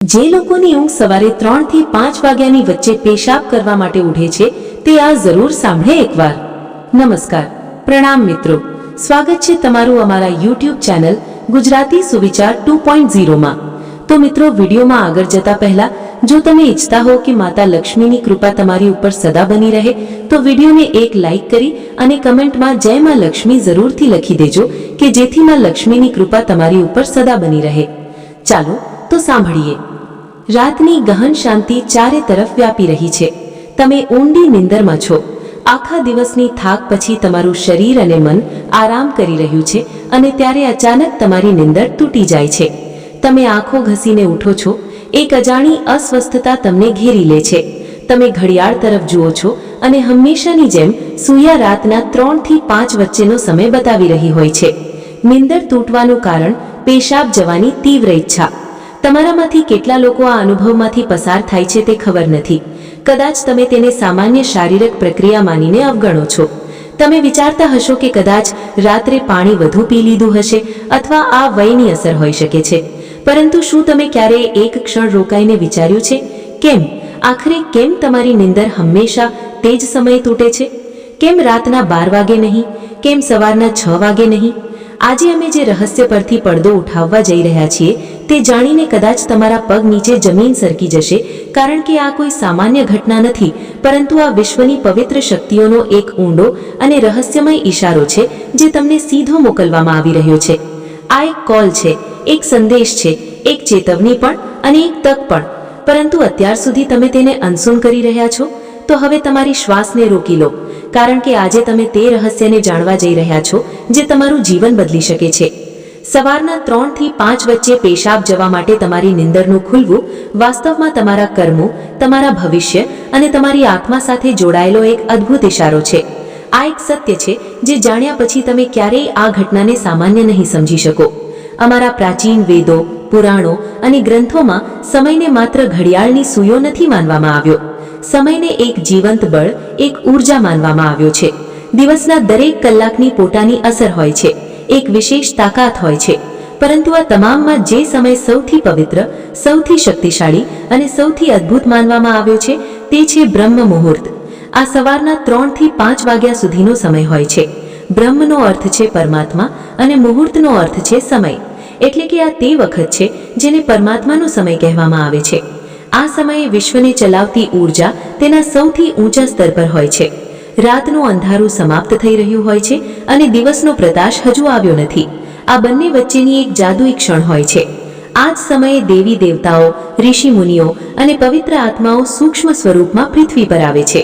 જે લોકોની ઊંઘ સવારે 3 થી 5 વાગ્યાની વચ્ચે પેશાબ કરવા માટે ઉઠે છે તે આ જરૂર સાંભળે એકવાર। નમસ્કાર, પ્રણામ મિત્રો, સ્વાગત છે તમારું અમારા YouTube ચેનલ ગુજરાતી સુવિચાર 2.0 માં। તો મિત્રો, વિડીયોમાં આગળ જતા પહેલા જો તમે ઈચ્છતા હો કે માતા લક્ષ્મીની કૃપા તમારી ઉપર સદા બની રહે તો વિડીયોને એક લાઈક કરી અને કમેન્ટમાં જય માં લક્ષ્મી જરૂરથી લખી દેજો કે જેથી માં લક્ષ્મીની કૃપા તમારી ઉપર સદા બની રહે। ચાલો તો સાંભળીએ। રાતની ગહન શાંતિ ચારે તરફ વ્યાપી રહી છે। તમે ઊંડી નિંદરમાં છો। આખા દિવસની થાક પછી તમારું શરીર અને મન આરામ કરી રહ્યું છે અને ત્યારે અચાનક તમારી નિંદર તૂટી જાય છે। તમે આંખો ઘસીને ઉઠો છો। એક અજાણી અસ્વસ્થતા તમને ઘેરી લે છે। તમે ઘડિયાળ તરફ જુઓ છો અને હંમેશાની જેમ સૂર્ય રાતના 3 થી 5 વચ્ચેનો સમય બતાવી રહી હોય છે। નિંદર તૂટવાનું કારણ પેશાબ જવાની તીવ્ર ઈચ્છા। તમારામાંથી કેટલા લોકો આ અનુભવમાંથી પસાર થાય છે તે ખબર નથી। કદાચ તમે તેને સામાન્ય શારીરિક પ્રક્રિયા માનીને અવગણો છો। તમે વિચારતા હશો કે કદાચ રાત્રે પાણી વધુ પી લીધું હશે અથવા આ વયની અસર હોઈ શકે છે। પરંતુ શું તમે ક્યારેય એક ક્ષણ રોકાઈને વિચાર્યું છે કેમ આખરે કેમ તમારી નિંદર હંમેશા તે જ સમયે તૂટે છે? કેમ રાતના 12 વાગે નહીં? કેમ સવારના 6 વાગે નહીં? આજે અમે જે રહસ્ય પરથી પડદો ઉઠાવવા જઈ રહ્યા છીએ તે જાણીને કદાચ તમારા પગ નીચે જમીન સરકી જશે, કારણ કે આ કોઈ સામાન્ય ઘટના નથી, પરંતુ આ વિશ્વની પવિત્ર શક્તિઓનો એક ઊંડો અને રહસ્યમય ઈશારો છે જે તમને સીધો મોકલવામાં આવી રહ્યો છે। આ એક કોલ છે, એક સંદેશ છે, એક ચેતવણી પણ અને એક તક પણ। પરંતુ અત્યાર સુધી તમે તેને અનસુન કરી રહ્યા છો, તો હવે તમારી શ્વાસને રોકી લો, કારણ કે આજે તમે તે રહસ્યને જાણવા જઈ રહ્યા છો જે તમારું જીવન બદલી શકે છે। સવારના 3 થી 5 વચ્ચે પેશાબ જવા માટે તમારી નિંદરનું ખુલવું વાસ્તવમાં તમારા કર્મો, તમારા ભવિષ્ય અને તમારી આત્મા સાથે જોડાયેલો એક અદ્ભુત ઇશારો છે। આ એક સત્ય છે જે જાણ્યા પછી તમે ક્યારેય આ ઘટનાને સામાન્ય નહીં સમજી શકો। અમારા પ્રાચીન વેદો, પુરાણો અને ગ્રંથોમાં સમયને માત્ર ઘડિયાળની સૂયો નથી માનવામાં આવ્યો। સમયને એક જીવંત બળ, એક ઊર્જા માનવામાં આવ્યો છે। દિવસના દરેક કલાકની પોતાની અસર હોય છે, એક વિશેષ તાકાત હોય છે। પરંતુ આ તમામમાં જે સમય સૌથી પવિત્ર, સૌથી શક્તિશાળી અને સૌથી અદ્ભુત માનવામાં આવ્યો છે તે છે બ્રહ્મ મુહૂર્ત। આ સવારના 3 થી 5 વાગ્યા સુધીનો સમય હોય છે। બ્રહ્મનો અર્થ છે પરમાત્મા અને મુહૂર્તનો અર્થ છે સમય, એટલે કે આ તે વખત છે જેને પરમાત્માનો સમય કહેવામાં આવે છે। આ સમયે વિશ્વને ચલાવતી ઊર્જા તેના સૌથી ઊંચા સ્તર પર હોય છે। રાતનું અંધારું સમાપ્ત થઈ રહ્યું હોય છે અને દિવસનો પ્રકાશ હજુ આવ્યો નથી। આ બંને વચ્ચેની એક જાદુઈ ક્ષણ હોય છે। આ જ સમયે દેવી દેવતાઓ, ઋષિ મુનિઓ અને પવિત્ર આત્માઓ સૂક્ષ્મ સ્વરૂપમાં પૃથ્વી પર આવે છે।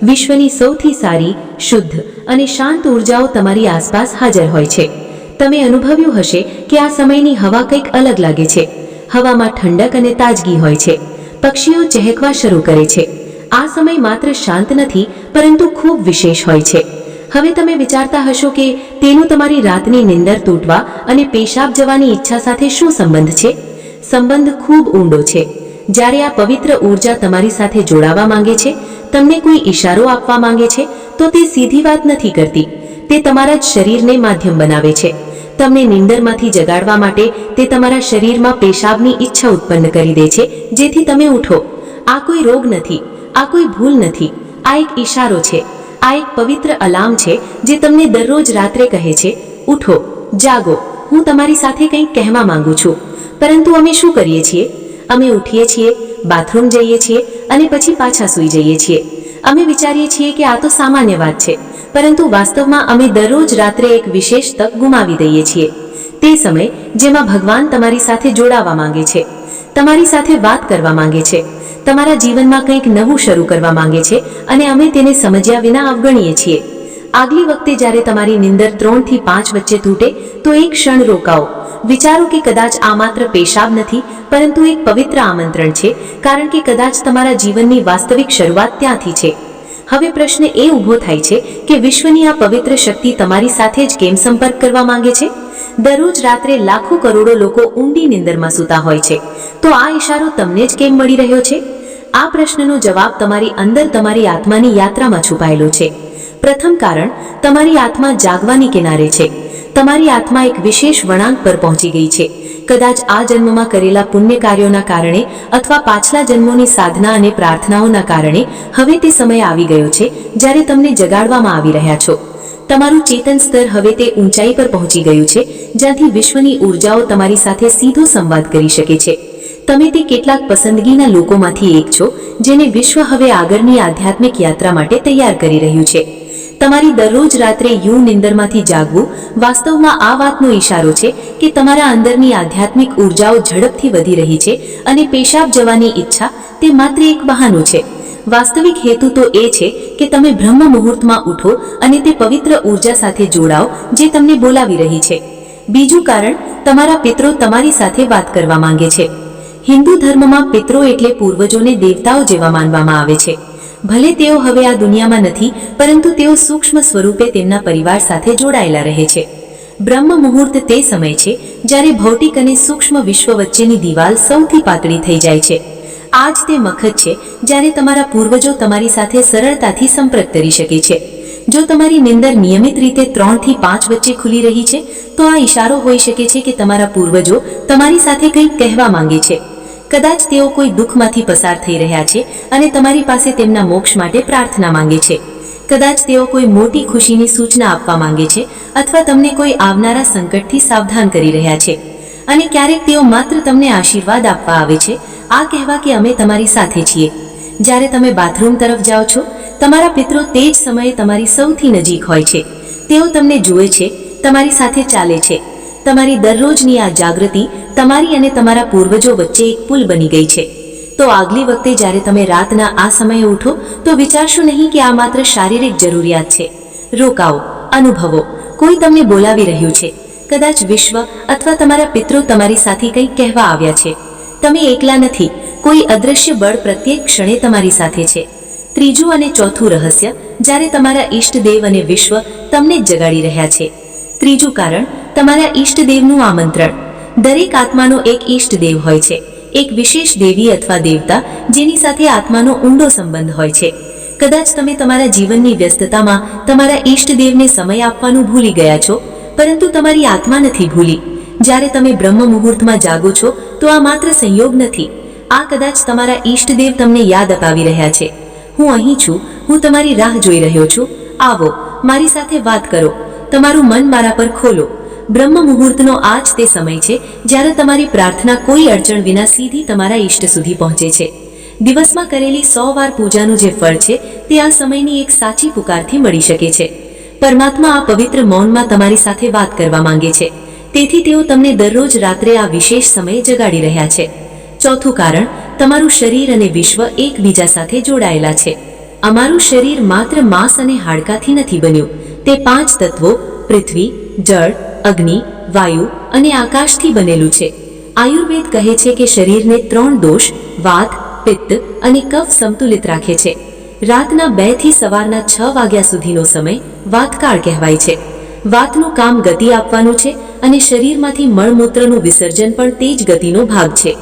વિશ્વની સૌથી સારી, શુદ્ધ અને શાંત ઊર્જાઓ તમારી આસપાસ હાજર હોય છે। તમે અનુભવ્યું હશે કે આ સમયની હવા કંઈક અલગ લાગે છે। હવામાં ઠંડક અને તાજગી હોય છે। પક્ષીઓ ચહેકવા શરૂ કરે છે। આ સમય માત્ર શાંત નથી, પરંતુ ખૂબ વિશેષ હોય છે। હવે તમે વિચારતા હશો કે તેનો તમારી રાતની નિંદર તૂટવા અને પેશાબ જવાની ઈચ્છા સાથે શું સંબંધ છે? સંબંધ ખૂબ ઊંડો છે। જ્યારે આ પવિત્ર ઊર્જા તમારી સાથે જોડાવા માંગે છે, તમને કોઈ ઈશારો આપવા માંગે છે, તો તે સીધી વાત નથી કરતી, તે તમારા જ શરીરને માધ્યમ બનાવે છે। તમને નિંદરમાંથી જગાડવા માટે તે તમારા શરીરમાં પેશાબની ઈચ્છા ઉત્પન્ન કરી દે છે, જેથી તમે ઉઠો। આ કોઈ રોગ નથી, આ કોઈ ભૂલ નથી, આ એક ઈશારો છે। આ એક પવિત્ર અલાર્મ છે જે તમને દરરોજ રાત્રે કહે છે, ઉઠો, જાગો, હું તમારી સાથે કંઈક કહેવા માંગુ છું। પરંતુ અમે શું કરીએ છીએ? અમે ઉઠીએ છીએ, બાથરૂમ જઈએ છીએ અને પછી પાછા સૂઈ જઈએ છીએ। અમે વિચારીએ છીએ કે આ તો સામાન્ય વાત છે, પરંતુ વાસ્તવમાં અમે દરરોજ રાત્રે એક વિશેષ તક ગુમાવી દઈએ છીએ। તે સમય જેમાં ભગવાન તમારી સાથે જોડાવા માંગે છે, તમારી સાથે વાત કરવા માંગે છે, તમારા જીવનમાં કંઈક નવું શરૂ કરવા માંગે છે, અને અમે તેને સમજ્યા વિના અવગણીએ છીએ। આગલી વખતે જ્યારે તમારી નિંદર 3 થી 5 વચ્ચે તૂટે તો એક ક્ષણ રોકાઓ। વિચારો કે કદાચ આ માત્ર પેશાબ નથી, પરંતુ એક પવિત્ર આમંત્રણ છે, કારણ કે કદાચ તમારા જીવનની વાસ્તવિક શરૂઆત ત્યાંથી છે। હવે પ્રશ્ન એ ઊભો થાય છે કે વિશ્વની આ પવિત્ર શક્તિ તમારી સાથે જ કેમ સંપર્ક કરવા માંગે છે? દરરોજ રાત્રે લાખો કરોડો લોકો ઊંડી નિંદરમાં સૂતા હોય છે, તો આ ઈશારો તમને જ કેમ મળી રહ્યો છે? આ પ્રશ્નનો જવાબ તમારી અંદર, તમારી આત્માની યાત્રામાં છુપાયેલો છે। પ્રથમ કારણ તમારી આત્મા જાગવાની કિનારે છે। તમારી આત્મા એક વિશેષ વળાંક પર પહોંચી ગઈ છે. કદાચ આ જન્મમાં કરેલા પુણ્ય કાર્યોના કારણે અથવા પાછલા જન્મોની સાધના અને પ્રાર્થનાઓના કારણે હવે તે સમય આવી ગયો છે જ્યારે તમને જગાડવામાં આવી રહ્યા છો. તમારું ચેતન સ્તર હવે તે ઊંચાઈ પર પહોંચી ગયું છે જ્યાંથી વિશ્વની ઉર્જાઓ તમારી સાથે સીધો સંવાદ કરી શકે છે. તમે તે કેટલાક પસંદગીના લોકોમાંથી એક છો જેને વિશ્વ હવે આગળની આધ્યાત્મિક યાત્રા માટે તૈયાર કરી રહ્યું છે. તમારી દરરોજ રાત્રે નિંદરમાંથી જાગવું વાસ્તવમાં આ વાતનો ઈશારો છે કે તમારા અંદરની આધ્યાત્મિક ઉર્જાઓ ઝડપથી વધી રહી છે અને પેશાબ જવાની ઈચ્છા તે માત્ર એક બહાનું છે. વાસ્તવિક હેતુ તો એ છે કે તમે બ્રહ્મ મુહૂર્તમાં ઉઠો અને તે પવિત્ર ઉર્જા સાથે જોડાઓ જે તમને બોલાવી રહી છે. બીજું કારણ, તમારા પિતરો તમારી સાથે વાત કરવા માંગે છે. હિન્દુ ધર્મમાં પિતરો એટલે પૂર્વજોને દેવતાઓ જેવા માનવામાં આવે છે. ભલે તેઓ હવે આ દુનિયામાં નથી, પરંતુ તેઓ સૂક્ષ્મ સ્વરૂપે તેમના પરિવાર સાથે જોડાયેલા રહે છે. બ્રહ્મ મુહૂર્ત તે સમય છે જ્યારે ભૌતિક અને સૂક્ષ્મ વિશ્વ વચ્ચેની દિવાલ સૌથી પાતળી થઈ જાય છે. આજ તે વખત છે જ્યારે તમારા પૂર્વજો તમારી સાથે સરળતાથી સંપર્ક કરી શકે છે. જો તમારી નિંદર નિયમિત રીતે 3 થી 5 વચ્ચે ખુલી રહી છે તો આ ઈશારો હોઈ શકે છે કે તમારા પૂર્વજો તમારી સાથે કંઈક કહેવા માંગે છે. કદાચ તેઓ કોઈ દુઃખમાંથી પસાર થઈ રહ્યા છે અને તમારી પાસે તેમના મોક્ષ માટે પ્રાર્થના માંગે છે. કદાચ તેઓ કોઈ મોટી ખુશીની સૂચના આપવા માંગે છે અથવા તમને કોઈ આવનારા સંકટથી સાવધાન કરી રહ્યા છે. અને ક્યારેક તેઓ માત્ર તમને આશીર્વાદ આપવા આવે છે, આ કહેવા કે અમે તમારી સાથે છીએ. જ્યારે તમે બાથરૂમ તરફ જાઓ છો, તમારા પિતરો તે જ સમયે તમારી સૌથી નજીક હોય છે. તેઓ તમને જુએ છે, તમારી સાથે ચાલે છે. તમારી દરરોજની આ જાગૃતિ તમારી અને તમારા પૂર્વજો વચ્ચે એક પુલ બની ગઈ છે. તો આગલી વખતે જ્યારે તમે રાતના આ સમયે ઉઠો તો વિચારશો નહીં કે આ માત્ર શારીરિક જરૂરિયાત છે. રોકાઓ, અનુભવો, કોઈ તમને બોલાવી રહ્યું છે. કદાચ વિશ્વ અથવા તમારા પિતરો તમારી સાથે કંઈક કહેવા આવ્યા છે. તમે એકલા નથી, કોઈ અદૃશ્ય બળ પ્રત્યેક ક્ષણે તમારી સાથે છે. ત્રીજું અને ચોથું રહસ્ય, જ્યારે તમારા ઈષ્ટદેવ અને વિશ્વ તમને જ જગાડી રહ્યા છે. ત્રીજું કારણ, તમારા ઈષ્ટદેવનું આમંત્રણ. દરેક આત્માનો એક ઈષ્ટદેવ હોય છે, એક વિશેષ દેવી અથવા દેવતા જેની સાથે આત્માનો ઊંડો સંબંધ હોય છે. કદાચ તમે તમારા જીવનની વ્યસ્તતામાં તમારા ઈષ્ટદેવને સમય આપવાનું ભૂલી ગયા છો, પરંતુ તમારી આત્મા નથી ભૂલી. જ્યારે તમે બ્રહ્મ મુહૂર્તમાં જાગો છો તો આ માત્ર સંયોગ નથી. આ કદાચ તમારા ઈષ્ટદેવ તમને યાદ અપાવી રહ્યા છે, હું અહીં છું, હું તમારી રાહ જોઈ રહ્યો છું, આવો, મારી સાથે વાત કરો, તમારું મન મારા પર ખોલો. બ્રહ્મ મુહૂર્તનો આ જ તે સમય છે જ્યારે તમારી પ્રાર્થના કોઈ અડચણ વિના સીધી તમારા ઈષ્ટ સુધી પહોંચે છે. દિવસમાં કરેલી 100 વાર પૂજાનું જે ફળ છે તે આ સમયની એક સાચી પુકારથી મળી શકે છે. પરમાત્મા આ પવિત્ર મૌનમાં તમારી સાથે વાત કરવા માંગે છે, તેથી તેઓ તમને દરરોજ રાત્રે આ વિશેષ સમયે જગાડી રહ્યા છે. ચોથું કારણ, તમારું શરીર અને વિશ્વ એકબીજા સાથે જોડાયેલા છે. અમારું શરીર માત્ર માંસ અને હાડકાથી નથી બન્યું, તે 5 તત્વો પૃથ્વી, જળ, અગ્નિ, વાયુ અને આકાશથી બનેલું છે. આયુર્વેદ કહે છે કે શરીરને 3 દોષ વાત, પિત્ત અને કફ સંતુલિત રાખે છે. રાતના 2 થી સવારના 6 વાગ્યા સુધીનો સમય વાતકાળ કહેવાય છે. વાતનું કામ ગતિ આપવાનું છે અને શરીરમાંથી મળમૂત્રનું વિસર્જન પણ તે જ ગતિનો ભાગ છે.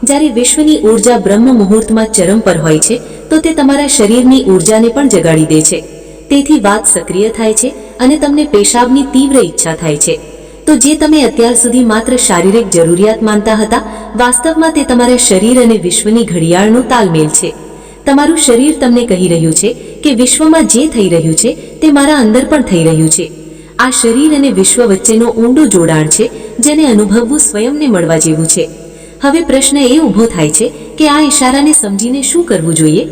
જ્યારે વિશ્વની ઉર્જા બ્રહ્મ મુહૂર્તમાં ચરમ પર હોય છે તો તે તમારા શરીરની ઉર્જાને પણ જગાડી દે છે. તેથી વાત સક્રિય થાય છે અને તમને પેશાબની તીવ્ર ઈચ્છા થાય છે. તો જે તમે અત્યાર સુધી માત્ર શારીરિક જરૂરિયાત માનતા હતા, વાસ્તવમાં તે તમારા શરીર અને વિશ્વની ઘડિયાળનો તાલમેલ છે. તમારું શરીર તમને કહી રહ્યું છે કે વિશ્વમાં જે થઈ રહ્યું છે તે મારા અંદર પણ થઈ રહ્યું છે. આ શરીર અને વિશ્વ વચ્ચેનો ઊંડો જોડાણ છે જેને અનુભવવું સ્વયંને મળવા જેવું છે. હવે પ્રશ્ન એ ઊભો થાય છે કે આ ઈશારાને સમજીને શું કરવું જોઈએ?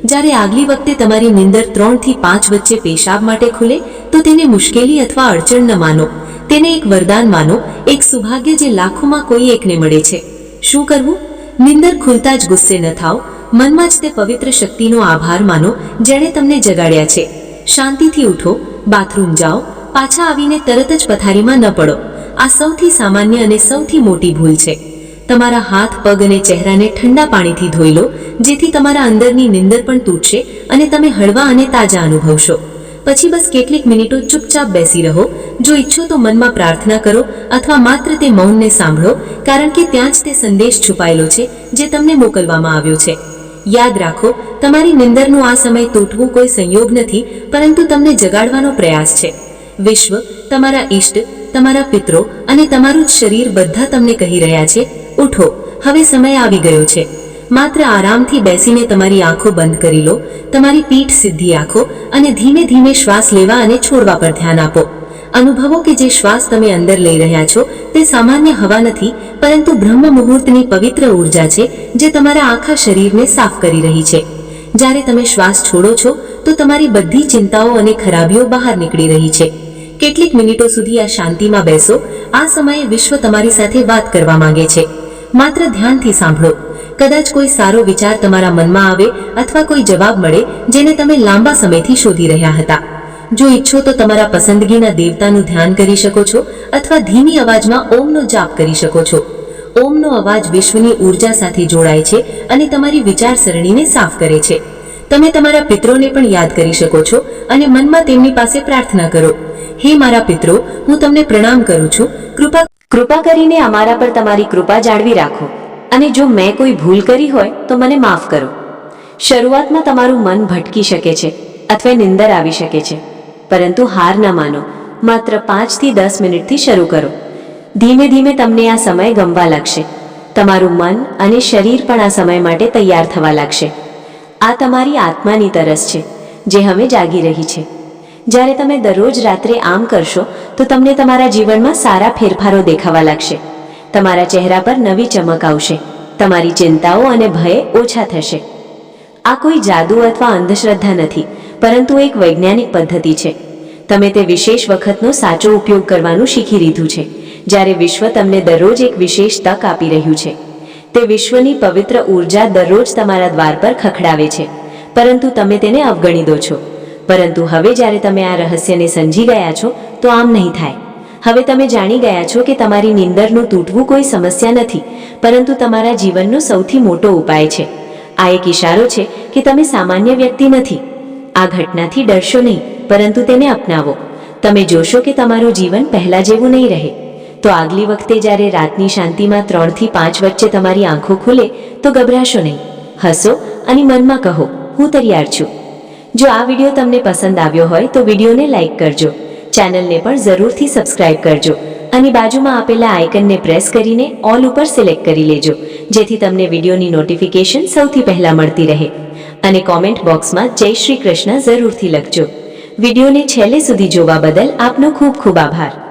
જ્યારે આગલી વખતે તમારી નિંદર 3 થી 5 વચ્ચે પેશાબ માટે ખુલે તો તેને મુશ્કેલી અથવા અડચણ ન માનો, તેને એક વરદાન માનો, એક સૌભાગ્ય જે લાખોમાં કોઈ એકને મળે છે. શું કરવું? નિંદર ખુલતા જ ગુસ્સે ન થાઓ, મનમાં જ તે પવિત્ર શક્તિનો આભાર માનો જેણે તમને જગાડ્યા છે. શાંતિથી ઉઠો, બાથરૂમ જાઓ, પાછા આવીને તરત જ પથારીમાં ન પડો. આ સૌથી સામાન્ય અને સૌથી મોટી ભૂલ છે. તમારા હાથ, પગ અને ચહેરાને ઠંડા પાણીથી ધોઈ લો, જેથી તમારા અંદરની નિંદર પણ તૂટશે અને તમે હળવા અને તાજા અનુભવશો. પછી બસ કેટલીક મિનિટો ચૂપચાપ બેસી રહો. જો ઈચ્છો તો મનમાં પ્રાર્થના કરો અથવા માત્ર તે મૌનને સાંભળો, કારણ કે ત્યાં જ તે સંદેશ છુપાયેલો છે જે તમને મોકલવામાં આવ્યો છે. યાદ રાખો, તમારી નિંદરનું આ સમય તૂટવું કોઈ સંયોગ નથી, પરંતુ તમને જગાડવાનો પ્રયાસ છે. વિશ્વ, તમારા ઈષ્ટ, તમારા પિતરો અને તમારું જ શરીર બધા તમને કહી રહ્યા છે, ઉઠો, હવે સમય આવી ગયો છે. માત્ર આરામથી બેસીને તમારી આંખો બંધ કરી લો, તમારી પીઠ સીધી રાખો અને ધીમે ધીમે શ્વાસ લેવા અને છોડવા પર ધ્યાન આપો. અનુભવો કે જે શ્વાસ તમે અંદર લઈ રહ્યા છો તે સામાન્ય હવા નથી, પરંતુ બ્રહ્મ મુહૂર્તની પવિત્ર ઉર્જા છે જે તમારા આખા શરીરને સાફ કરી રહી છે. જ્યારે તમે શ્વાસ છોડો છો તો તમારી બધી ચિંતાઓ અને ખરાબીઓ બહાર નીકળી રહી છે. કેટલીક મિનિટો સુધી આ શાંતિમાં બેસો. આ સમયે વિશ્વ તમારી સાથે વાત કરવા માંગે છે. માત્ર ધ્યાનથી સાંભળો. કદાચ કોઈ સારો વિચાર તમારા મનમાં આવે અથવા કોઈ જવાબ મળે જેને તમે લાંબા સમયથી શોધી રહ્યા હતા. જો ઈચ્છો તો તમારા પસંદગીના દેવતાનું ધ્યાન કરી શકો છો અથવા ધીમી અવાજમાં ઓમનો જાપ કરી શકો છો. ઓમનો અવાજ વિશ્વની ઉર્જા સાથે જોડાય છે અને તમારી વિચારસરણીને સાફ કરે છે. તમે તમારા પિતરોને પણ યાદ કરી શકો છો અને મનમાં તેમની પાસે પ્રાર્થના કરો, હે મારા પિતરો, હું તમને પ્રણામ કરું છું. કૃપા કરીને અમારા પર તમારી કૃપા જાળવી રાખો અને જો મેં કોઈ ભૂલ કરી હોય તો મને માફ કરો. શરૂઆતમાં તમારું મન ભટકી શકે છે અથવા નિંદર આવી શકે છે, પરંતુ હાર ન માનો. માત્ર 5 થી 10 મિનિટથી શરૂ કરો. ધીમે ધીમે તમને આ સમય ગમવા લાગશે. તમારું મન અને શરીર પણ આ સમય માટે તૈયાર થવા લાગશે. આ તમારી આત્માની તરસ છે જે હવે જાગી રહી છે. જ્યારે તમે દરરોજ રાત્રે આમ કરશો તો તમને તમારા જીવનમાં સારા ફેરફારો દેખાવા લાગશે. તમારા ચહેરા પર નવી ચમક આવશે. તમારી ચિંતાઓ અને ભય ઓછા થશે. આ કોઈ જાદુ અથવા અંધશ્રદ્ધા નથી, પરંતુ એક વૈજ્ઞાનિક પદ્ધતિ છે. તમે તે વિશેષ વખતનો સાચો ઉપયોગ કરવાનું શીખી લીધું છે, જ્યારે વિશ્વ તમને દરરોજ એક વિશેષ તક આપી રહ્યું છે. તે વિશ્વની પવિત્ર ઉર્જા દરરોજ તમારા દ્વાર પર ખખડાવે છે, પરંતુ તમે તેને અવગણી દો છો. પરંતુ હવે જ્યારે તમે આ રહસ્યને સમજી ગયા છો તો આમ નહીં થાય. હવે તમે જાણી ગયા છો કે તમારી નીંદરનું તૂટવું કોઈ સમસ્યા નથી, પરંતુ તમારા જીવનનો સૌથી મોટો ઉપાય છે. આ એક ઇશારો છે કે તમે સામાન્ય વ્યક્તિ નથી. આ ઘટનાથી ડરશો નહીં, પરંતુ તેને અપનાવો. તમે જોશો કે તમારું જીવન પહેલા જેવું નહીં રહે. તો આગલી વખતે જ્યારે રાતની શાંતિમાં 3 થી 5 વચ્ચે તમારી આંખો ખુલે તો ગભરાશો નહીં. હસો અને મનમાં કહો, હું તૈયાર છું. જો આ વિડીયો તમને પસંદ આવ્યો હોય તો વિડીયોને લાઈક કરજો, ચેનલને પણ જરૂરથી સબસ્ક્રાઇબ કરજો અને બાજુમાં આપેલા આઇકનને પ્રેસ કરીને ઓલ ઉપર સિલેક્ટ કરી લેજો, જેથી તમને વિડીયોની નોટિફિકેશન સૌથી પહેલા મળતી રહે. અને કોમેન્ટ બોક્સમાં જય શ્રી કૃષ્ણ જરૂરથી લખજો. વિડીયોને છેલ્લે સુધી જોવા બદલ આપનો ખૂબ ખૂબ આભાર.